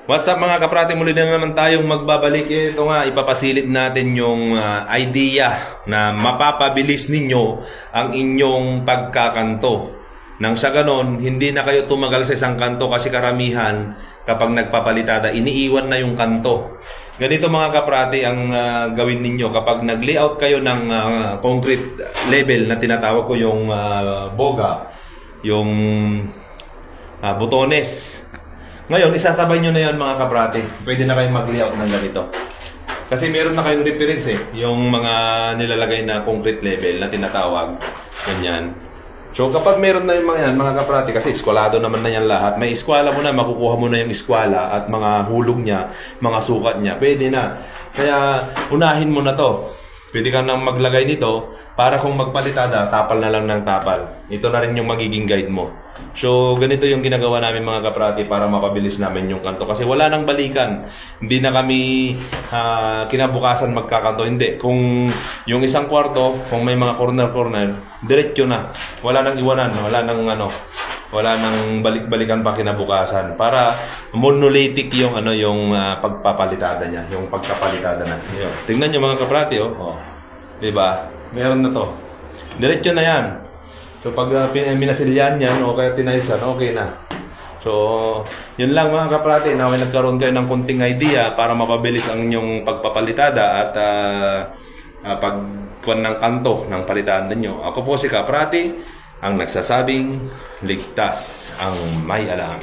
What's up mga kaprate, muli na naman tayong magbabalik. Ito nga, ipapasilip natin yung idea na mapapabilis ninyo ang inyong pagkakanto. Nang sa ganon, hindi na kayo tumagal sa isang kanto kasi karamihan kapag nagpapalitada, iniiwan na yung kanto. Ganito mga kaprate ang gawin ninyo kapag nag-layout kayo ng concrete level na tinatawag ko yung boga, yung butones. Ngayon, isasabay nyo na yan mga kaprate. Pwede na kayong mag-layout ng ganito. Kasi meron na kayong reference yung mga nilalagay na concrete level na tinatawag. Ganyan. So kapag meron na yung mga yan, mga kaprate, kasi eskwalado naman na yan lahat. May eskwala mo na, makukuha mo na yung eskwala at mga hulog niya, mga sukat niya. Pwede na. Kaya unahin mo na to. Pwede ka nang maglagay nito para kung magpalitada, tapal na lang ng tapal. Ito na rin yung magiging guide mo. So, ganito yung ginagawa namin mga kaprati para mapabilis namin yung kanto. Kasi wala nang balikan. Hindi na kami kinabukasan magkakanto. Hindi. Kung yung isang kwarto, kung may mga corner-corner, diretso na. Wala nang iwanan. Wala nang balik-balikan pa kinabukasan. Para monolithic yung yung pagpapalitada niya. Yung pagkapalitada na. Yun. Tingnan niyo mga kaprati, oh. Diba? Meron na to. Diretso na yan. So pag minasilyan yan o kaya tinaysan, okay na. So, yun lang mga kaprati. Naway nagkaroon kayo ng kunting idea para mapabilis ang inyong pagpapalitada at pagkuhan ng kanto ng palitada nyo. Ako po si Kaprati, ang nagsasabing ligtas ang may alam.